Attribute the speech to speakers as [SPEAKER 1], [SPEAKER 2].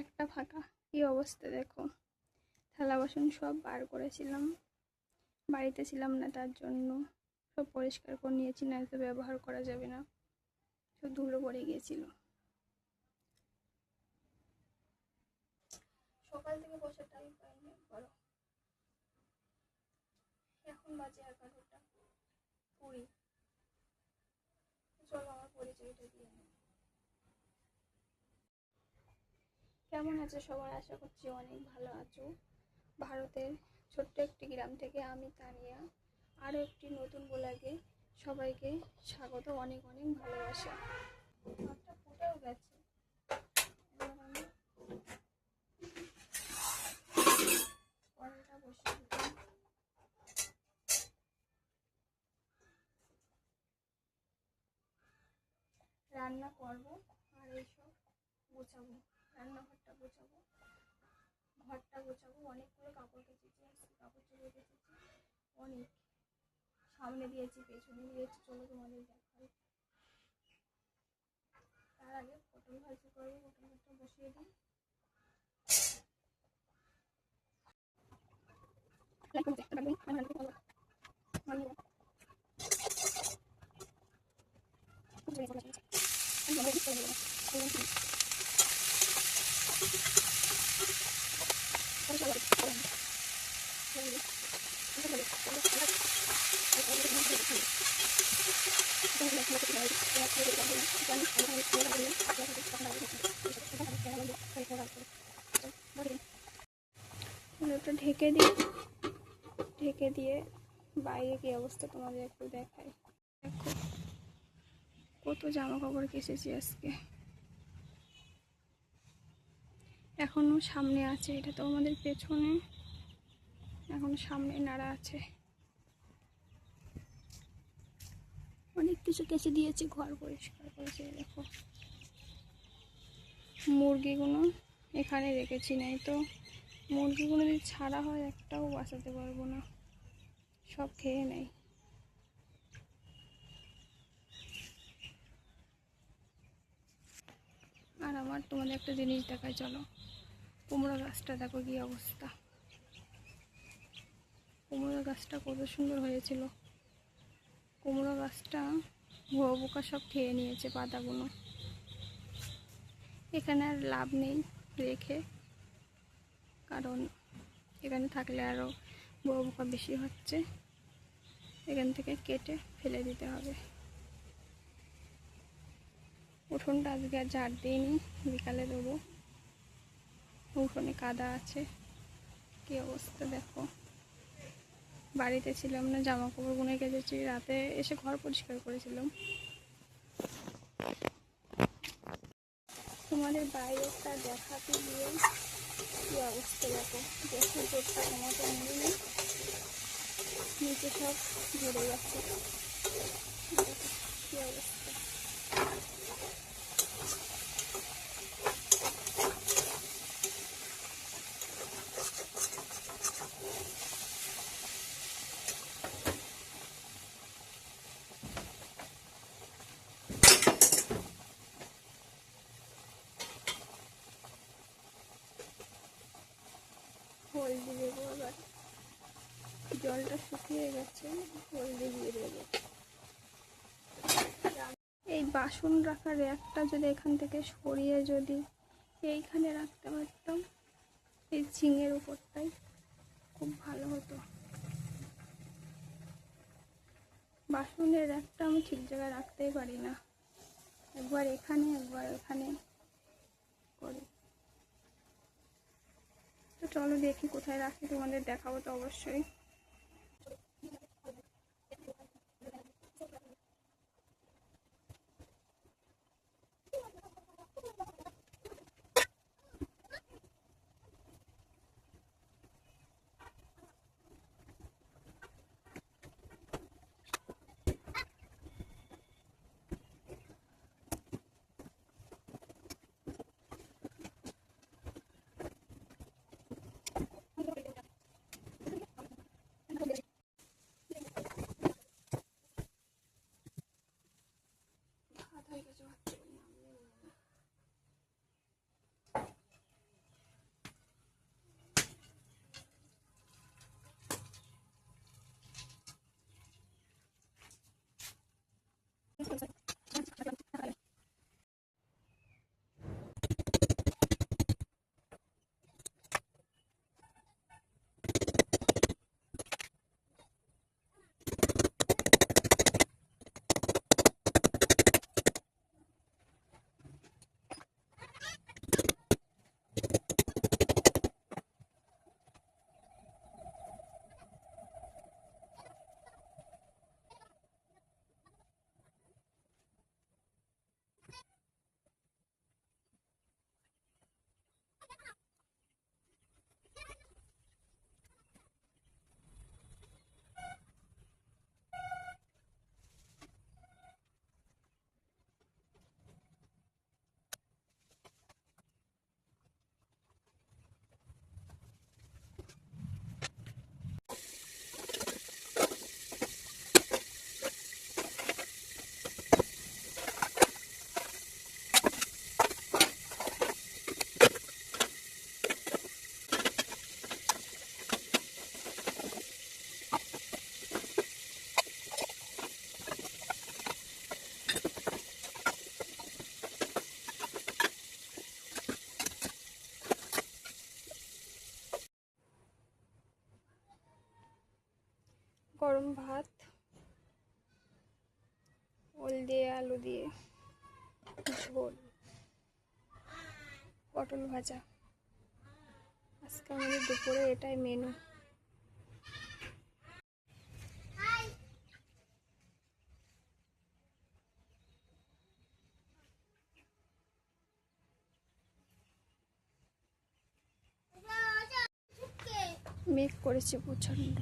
[SPEAKER 1] একটা ফাঁকা। কি অবস্থা দেখো, থালা বাসন সব বার করেছিলাম, বাড়িতে ছিলাম না তার জন্য সব পরিষ্কার করে নিয়েছি, না তো ব্যবহার করা যাবে না, সব ধুলো পড়ে গিয়েছিল। সকাল থেকে বসে টাইম পাইনি একবারও। এখন বাজে 11টা 20। চলো আমার পরিচয়টা দিয়ে নিই। কেমন আছো সবাই? আশা করছি অনেক ভালো আছো। ভারতের ছোট্ট একটি গ্রাম থেকে আমি তানিয়া আরও একটি নতুন ব্লগে সবাইকে স্বাগত, অনেক অনেক ভালোবাসা। ভাতটা ফুটেও গেছে, কড়াইটা বসিয়ে দিলাম। রান্না করবো আর এইসব গোছাবো, রান্নাঘরটা গোছাবো, ঘরটা গোছাবো। অনেকগুলো কাপড় কেচেছি, আজকে কাপড় চোপড় কেচেছি অনেক, সামনে দিয়েছি পেছনে দিয়েছি, চলো তোমাদের দেখাই। তার আগে পটল ভাজি করবো, পটল ভাজটা বসিয়ে দিই। ওটা ঢেকে দিই, ঢেকে দিয়ে বাইরে কি অবস্থা তোমাদের একটু দেখাই। দেখো কত জামা কাপড় কেচেছি আজকে, এখনো সামনে আছে, এটা তো আমাদের পেছনে, এখন সামনে নাড়া আছে। অনেক কিছু কেচে দিয়েছি, ঘর পরিষ্কার করেছে। দেখো মুরগিগুলো এখানে রেখেছি, নাই তো মুরগিগুলো যদি ছাড়া হয় একটাও বাঁচাতে পারবো না, সব খেয়ে নেয়। আর আমার তোমাদের একটা জিনিস দেখায়, চলো। কুমড়ো গাছটা দেখো কি অবস্থা, কুমড়ো গাছটা কত সুন্দর হয়েছিল। কুমড়ো গাছটা ভুয়ো পোকা সব খেয়ে নিয়েছে পাতাগুলো, এখানে আর লাভ নেই রেখে, কারণ এখানে থাকলে আরও ভুয়ো পোকা বেশি হচ্ছে। এখান থেকে কেটে ফেলে দিতে হবে। উঠোনটা আজকে আর ঝাড় দিইনি, বিকালে দেবো। উঠোনে কাদা আছে, কি অবস্থা দেখো। বাড়িতে ছিলাম না, জামা কাপড় বুনে কেচেছি, রাতে এসে ঘর পরিষ্কার করেছিলাম। তোমাদের বাইরেটা দেখাতে গিয়ে কি অবস্থা দেখো, দেখো জোরটা কমাতে নেই, নিচে সব ঝরে যাচ্ছে, কি অবস্থা। হলদি দেবো আবার, জলটা শুকিয়ে গেছে, হলদি দিয়ে দেবো। এই বাসন রাখার র্যাকটা যদি এখান থেকে সরিয়ে যদি এইখানে রাখতে পারতাম, এই ঝিঙের উপরটাই, খুব ভালো হতো। বাসনের র্যাকটা আমি ঠিক জায়গায় রাখতেই পারি না, একবার এখানে একবার এখানে করি। তো চলো দেখি কোথায় রাখি, তোমাদের দেখাবো তো অবশ্যই। গরম ভাত, ওল দিয়ে আলু দিয়ে ঝোল, পটল ভাজা। আজকে আমাদের দুপুরে এটাই মেনু। মেঘ করেছে প্রচণ্ড।